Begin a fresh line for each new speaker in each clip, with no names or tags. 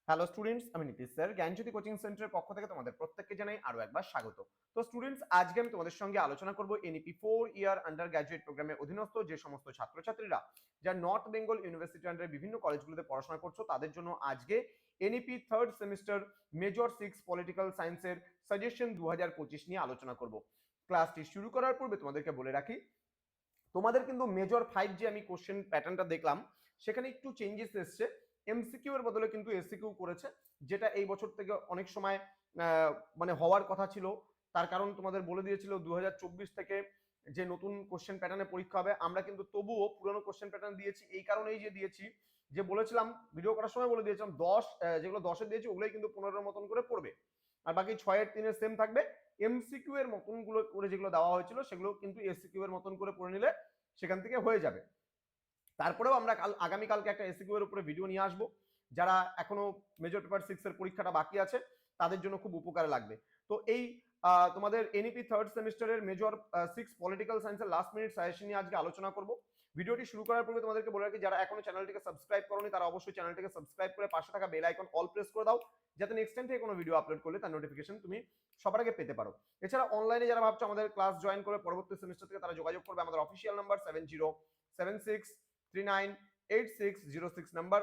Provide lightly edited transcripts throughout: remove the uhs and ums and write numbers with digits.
Hello students, আমি Nitish sir জ্ঞানজ্যোতি coaching সেন্টারের পক্ষ থেকে তোমাদের প্রত্যেককে জানাই আরো একবার স্বাগত। তো স্টুডেন্টস, আজকে আমি তোমাদের সঙ্গে আলোচনা করব এনইপি 4 ইয়ার আন্ডার গ্র্যাজুয়েট প্রোগ্রামের অধীনস্থ যে সমস্ত ছাত্রছাত্রীরা যারা নর্থ বেঙ্গল ইউনিভার্সিটি আন্ডারে বিভিন্ন কলেজগুলোতে পড়াশোনা করছো তাদের জন্য আজকে NEP third semester major 6 political সায়েন্সের সাজেশন 2025 নিয়ে আলোচনা করব। ক্লাসটি শুরু করার পূর্বে তোমাদেরকে বলে রাখি, তোমাদের কিন্তু মেজর 5 যে আমি কোশ্চেন প্যাটার্নটা দেখলাম সেখানে একটু চেঞ্জেস এসছে। এমসিকিউ এর বদলে কিন্তু এসিকিউ করেছে, যেটা এই বছর থেকে অনেক সময় মানে হওয়ার কথা ছিল। তার কারণ তোমাদের বলে দিয়েছিল 2024 থেকে যে নতুন কোশ্চেন প্যাটার্নে পরীক্ষা হবে, আমরা কিন্তু তবুও পুরনো কোশ্চেন প্যাটার্ন দিয়েছি। এই কারণেই যে দিয়েছি, যে বলেছিলাম ভিডিও করার সময় বলে দিয়েছিলাম 10 যেগুলো 10-এ দিয়েছি ওগুলোই কিন্তু 15-এর মতন করে পড়বে, আর বাকি 6-এর 3-এর সেম থাকবে। এমসিকিউ এর মতন গুলো করে যেগুলো দেওয়া হয়েছিল সেগুলো কিন্তু এসিকিউ এর মতন করে পড়ে নিলে সেখান থেকে হয়ে যাবে। তারপরেও আমরা আগামীকালকে একটা এসিকিউ এর উপরে ভিডিও নিয়ে আসবো। যারা এখনো মেজর পেপার 6 এর পরীক্ষাটা বাকি আছে তাদের জন্য খুব উপকারে লাগবে। তো এই তোমাদের এনইপি থার্ড সেমিস্টারের মেজর 6 পলিটিক্যাল সায়েন্সের লাস্ট মিনিট সাজেশন নিয়ে আজকে আলোচনা করব। ভিডিওটি শুরু করার পূর্বে তোমাদেরকে বলে রাখি, যারা এখনো চ্যানেলটিকে সাবস্ক্রাইব করোনি তারা অবশ্যই চ্যানেলটিকে সাবস্ক্রাইব করে পাশে থাকা বেল আইকন অল প্রেস করে দাও, যাতে নেক্সট টাইম থেকে কোনো ভিডিও আপলোড করলে তার নোটিফিকেশন তুমি সবার আগে পেতে পারো। এছাড়া অনলাইনে যারা ভাবছো আমাদের ক্লাস জয়েন করে পরবর্তী সেমিস্টার থেকে, তারা যোগাযোগ করবে আমাদের অফিসিয়াল নাম্বার 7076398606 নাম্বার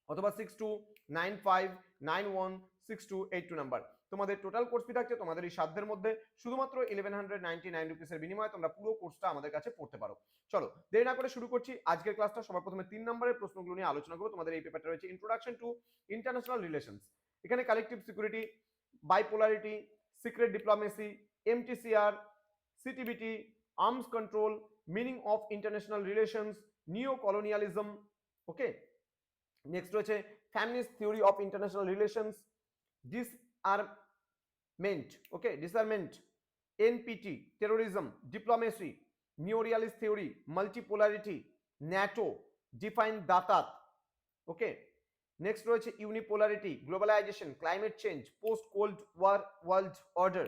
অথবা 6295916282 নাম্বার। তোমাদের টোটাল কোর্স ফি থাকছে তোমাদের এই সাধ্যের মধ্যে, শুধুমাত্র 1199 রুপিসের বিনিময়ে তোমরা পুরো কোর্সটা আমাদের কাছে পড়তে পারো। চলো দেরি না করে শুরু করছি আজকের ক্লাসটা। সবার প্রথমে 3 নম্বরের প্রশ্নগুলো নিয়ে আলোচনা করব। তোমাদের এই পেপারটা রয়েছে ইন্ট্রোডাকশন টু ইন্টারন্যাশনাল রিলেশনস। এখানে collective security, bipolarity, secret diplomacy, MTCR, CTBT, arms control, meaning of international relations, neo colonialism. Okay, next রয়েছে feminist theory of international relations, disarmament, okay disarmament, NPT, terrorism, diplomacy, neorealist theory, multipolarity, NATO, define দাতাত। Okay, next রয়েছে unipolarity, globalisation, climate change, post cold war world order,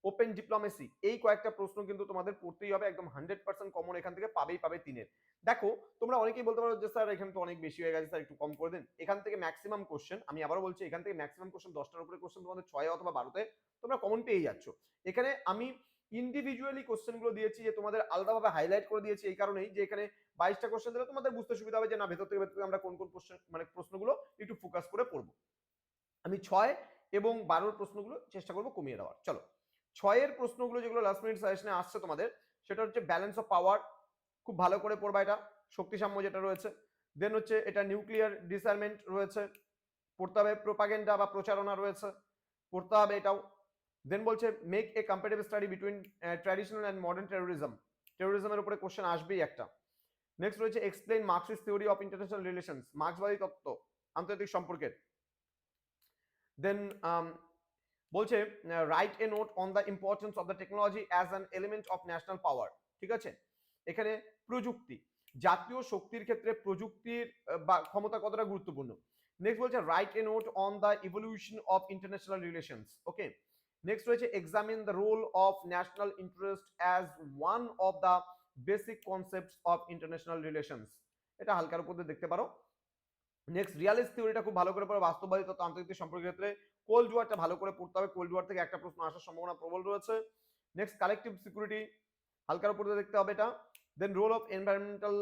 open diplomacy. এই কয়েকটা প্রশ্ন কিন্তু তোমাদের পড়তেই হবে, একদম 100% কমন এখান থেকে পাবে 3-এর। দেখো তোমরা অনেকেই বলতে পারো যে স্যার এখানে তো অনেক বেশি হয়ে গেছে, স্যার একটু কম করে দেন। এখান থেকে ম্যাক্সিমাম কোশ্চেন, আমি আবারও বলছি, এখান থেকে ম্যাক্সিমাম কোশ্চেন 10টার উপরে কোশ্চেন তোমাদের 6 অথবা 12তে তোমরা কমন পেয়ে যাচ্ছ। এখানে আমি ইন্ডিভিজুয়ালি কোশ্চেনগুলো দিয়েছি, যে তোমাদের আলাদাভাবে হাইলাইট করে দিয়েছি এই কারণেই যে এখানে 22টা কোশ্চেন দিলে তোমাদের বুঝতে সুবিধা হবে যে না ভেতর থেকে আমরা কোন কোন কোশ্চেন মানে প্রশ্নগুলো একটু ফোকাস করে পড়বো। আমি 6 এবং 12 প্রশ্নগুলো চেষ্টা করবো কমিয়ে দেওয়ার। চলো 6-এর প্রশ্নগুলো যেগুলো লাস্ট মিনিট সাজেশনে আসছে তোমাদের, সেটা হচ্ছে ব্যালেন্স অফ পাওয়ার, খুব ভালো করে পড়বা এটা। শক্তিসাম্য যেটা রয়েছে, দেন হচ্ছে এটা নিউক্লিয়ার ডিসআরমেন্ট রয়েছে, পড়তে হবে। প্রোপাগেন্ডা বা প্রচারণা রয়েছে, পড়তে হবে এটাও। দেন বলছে make a comparative study between traditional and modern terrorism, টেরোরিজমের উপরে কোশ্চেন আসবেই একটা। নেক্সট রয়েছে explain Marxist theory of international relations, মার্ক্সবাদী তত্ত্ব আন্তর্জাতিক সম্পর্কের। দেন বলছে write a note on the importance of the technology as an element of national power. ঠিক আছে, এখানে প্রযুক্তি, জাতীয় শক্তির ক্ষেত্রে প্রযুক্তির বা ক্ষমতা কতটা গুরুত্বপূর্ণ। নেক্সট বলছে write a note on the evolution of international relations. Okay, next রয়েছে examine the role of national interest as one of the basic concepts of international relations. এটা হালকার উপর দেখতে পারো। নেক্সট রিয়ালিস্ট থিওরিটা খুব ভালো করে পড়ো, বাস্তববাদী তত্ত্ব আন্তর্জাতিক সম্পর্কের ক্ষেত্রে। কোল্ড ওয়ারটা ভালো করে পড়তে হবে, কোল্ড ওয়ার থেকে একটা প্রশ্ন আসার সম্ভাবনা প্রবল রয়েছে। নেক্সট কালেকটিভ সিকিউরিটি হালকার উপর দেখতে হবে এটা। Then role of environmental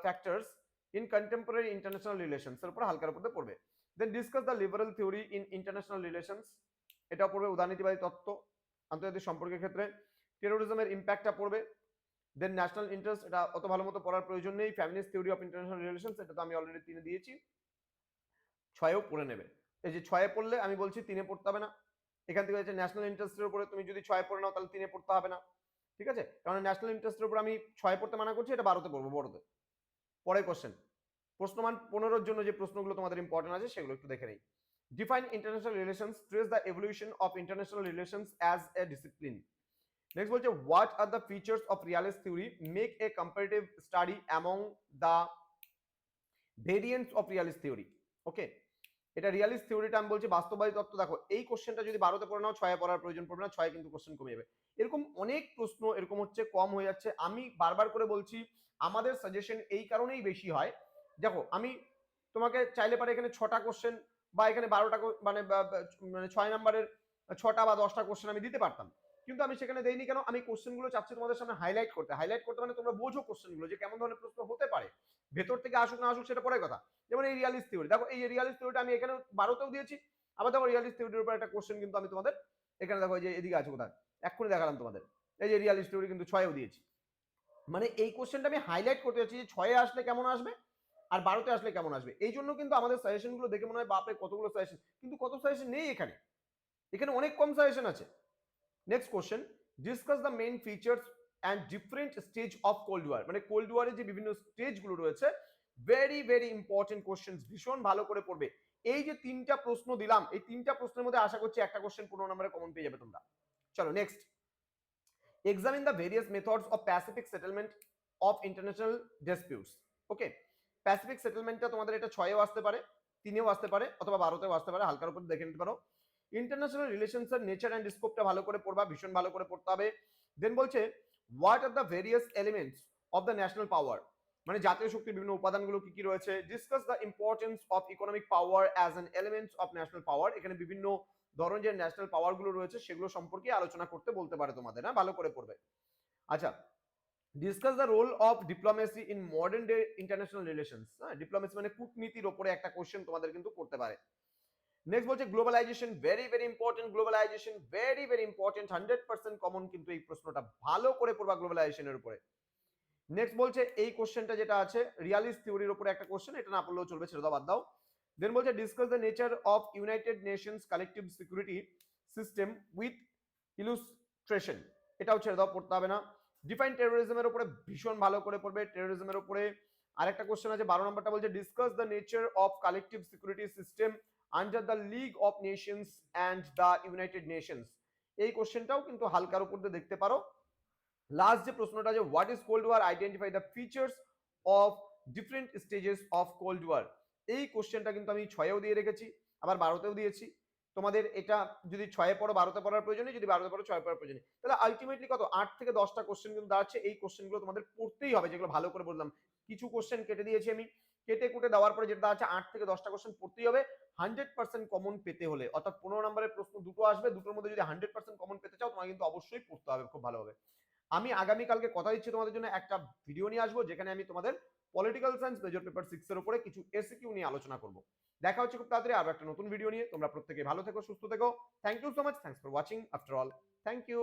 factors in contemporary international relations এর উপর হালকার উপর পড়বে। Then discuss the liberal theory in international relations, এটা পড়বে। উদারনীতিবাদী তত্ত্ব আন্তর্জাতিক সম্পর্কের ক্ষেত্রে। টেরোরিজমের ইম্প্যাক্টটা পড়বে। দেন ন্যাশনাল ইন্টারেস্ট, এটা অত ভালো মতো পড়ার প্রয়োজন নেই। ফ্যামিলিস্ট থিওরি অফ ইন্টারন্যাশনাল রিলেশনস, এটা তো আমি অলরেডি 3 দিয়েছি, 6-এও পড়ে নেবে। এই যে 6-এ পড়লে আমি বলছি 3-এ পড়তে হবে না। এখান থেকে হচ্ছে ন্যাশনাল ইন্টারেস্টের উপরে তুমি যদি 6-এ পড়ে নাও তাহলে 3-এ পড়তে হবে না। ঠিক আছে, কারণ ন্যাশনাল ইন্টারেস্টের উপর আমি 6-এ পড়তে মানা করছি, এটা 12তে পড়বো বড়তে। পরে কোশ্চেন প্রশ্নমান 15-এর জন্য যে প্রশ্নগুলো তোমাদের ইম্পর্টেন্ট আছে সেগুলো একটু দেখে নেই। Define international relations, trace the evolution of international relations as a discipline. Next বলছে what are the features of realist theory, make a comparative study among the variants of realist theory. Okay, এটা realist থিওরিটা আমি বলছি বাস্তববাদী তত্ত্ব। দেখো এই কোশ্চেনটা যদি 12তে পড়ে নাও 6-এ পড়ার প্রয়োজন পড়বে না, 6-এ কিন্তু কোশ্চেন কমে যাবে। এরকম অনেক প্রশ্ন এরকম হচ্ছে কম হয়ে যাচ্ছে। আমি বারবার করে বলছি আমাদের সাজেশন এই কারণেই বেশি হয়। দেখো আমি তোমাকে চাইলে পারে এখানে 6টা কোশ্চেন বা এখানে 12টা মানে 6 নম্বরের 6টা বা 10টা কোশ্চেন আমি দিতে পারতাম, কিন্তু আমি সেখানে দেইনি কেন? আমি কোশ্চেনগুলো চাচ্ছি তোমাদের সামনে হাইলাইট করতে মানে তোমরা বোঝো কোশ্চেনগুলো যে কেমন ধরনের প্রশ্ন হতে পারে, ভেতর থেকে আসুক না আসুক সেটা পরের কথা। যেমন এই রিয়ালিস্ট থিওরি, দেখো এই রিয়ালিস্ট থিওরিটা আমি এখানে 12তেও দিয়েছি, আবার দেখো রিয়ালিস্ট থিওরির উপর একটা কোশ্চেন কিন্তু আমি তোমাদের এখানে দেখো যে এদিকে আছে কোথায়, এক্ষুনি দেখালাম তোমাদের, এই যে রিয়ালিস্ট থিওরি কিন্তু 6এও দিয়েছি। মানে এই কোশ্চেনটা আমি হাইলাইট করতে যাচ্ছি যে 6এ আসলে কেমন আসবে আর 12তে আসলে কেমন আসবে। এই জন্য কিন্তু আমাদের সাজেশনগুলো দেখে মনে হয় বাপরে কতগুলো সাজেশন, কিন্তু কত সাজেশন নেই এখানে, এখানে অনেক কম সাজেশন আছে। Next question, discuss the main features and different stage of cold war. মানে কোল্ড ওয়ারের যে বিভিন্ন স্টেজগুলো রয়েছে, ভেরি ভেরি ইম্পর্টেন্ট কোশ্চেন, ভীষণ ভালো করে পড়বে। এই যে 3টা প্রশ্ন দিলাম, এই 3টা প্রশ্নের মধ্যে আশা করছি একটা কোশ্চেন 15 নম্বরে কমন পেয়ে যাবে তোমরা। চলো next, examine the various methods of pacific settlement of international disputes. Okay, pacific সেটেলমেন্টটা তোমাদের এটা 6এও আসতে পারে, 3এও আসতে পারে, অথবা 12তেও আসতে পারে, হালকার উপর দেখে নিতে পারো। ইন্টারন্যাশনাল রিলেশনসের নেচার অ্যান্ড স্কোপটা ভালো করে পড়বা, ভীষণ ভালো করে পড়তে হবে। দেন বলছে what are the various elements of the national পাওয়ার, মানে জাতীয় শক্তির বিভিন্ন উপাদানগুলো কি কি রয়েছে। Discuss the importance of economic power as an elements of national পাওয়ার, এখানে বিভিন্ন ধরনের যে ন্যাশনাল পাওয়ার গুলো রয়েছে সেগুলো সম্পর্কে আলোচনা করতে বলতে পারে তোমাদের, হ্যাঁ ভালো করে পড়বে। আচ্ছা, discuss the role of diplomacy in modern day international relations. হ্যাঁ, ডিপ্লোমেসি মানে কূটনীতির ওপরে একটা কোশ্চেন তোমাদের কিন্তু করতে পারে। নেক্সট বলছে globalisation, very very important, globalisation very very important, 100% common কিন্তু এই প্রশ্নটা, ভালো করে পড়বা গ্লোবালাইজেশনের উপরে। নেক্সট বলছে এই কোশ্চেনটা যেটা আছে রিয়ালিস্ট থিওরির উপরে একটা কোশ্চেন, এটা না পড়লেও চলবে, ছেড়ে দাও, বাদ দাও। দেন বলছে discuss the nature of United Nations collective security system with ইলুস্ট্রেশন, এটাও ছেড়ে দাও, পড়তে হবে না। ডিফাইন টেরোরিজমের উপরে ভীষণ ভালো করে পড়বে, টেরোরিজমের উপরে আরেকটা কোশ্চেন আছে 12 নম্বরটা, বলছে discuss the nature of collective security system under the league of Nations and the United Nations, এই কোশ্চেনটাও কিন্তু হালকার উপর দিয়ে দেখতে পারো। লাস্ট যে প্রশ্নটা যে what is cold war, identify the features of different stages of cold war, এই কোশ্চেনটা কিন্তু আমি 6এও দিয়ে রেখেছি, আবার 12তেও দিয়েছি। তোমাদের এটা যদি 6এ পড়ো 12তে পড়ার প্রয়োজন নেই, যদি 12তে পড়ো 6এ পড়ার প্রয়োজন নেই, তাহলে আলটিমেটলি কত 8 থেকে 10টা কোশ্চেন কিন্তু দাঁড়াচ্ছে। এই কোশ্চেনগুলো তোমাদের পড়তেই হবে, যেগুলো ভালো করে বললাম। কিছু কোশ্চেন কেটে দিয়েছি আমি, কেটে কুটে দেওয়ার পরে যেটা আছে 8 থেকে 10টা কোশ্চেন পড়তেই হবে 100% কমন পেতে হলে, অর্থাৎ 15 নম্বরের প্রশ্ন দুটো আসবে, দুটোর মধ্যে যদি 100% কমন পেতে চাও তোমাকে কিন্তু অবশ্যই পড়তে হবে খুব ভালোভাবে। আমি আগামীকালকে কথা দিচ্ছি তোমাদের জন্য একটা ভিডিও নিয়ে আসবো, যেখানে আমি তোমাদের পলিটিক্যাল সায়েন্স মেজর পেপার 6 এর উপরে কিছু এসকিউ নিয়ে আলোচনা করব। দেখা হচ্ছে খুব তাড়াতাড়ি আরো একটা নতুন ভিডিও নিয়ে, তোমরা প্রত্যেকে ভালো থেকো, সুস্থ থেকো। Thank you so much, thanks for watching after all, thank you.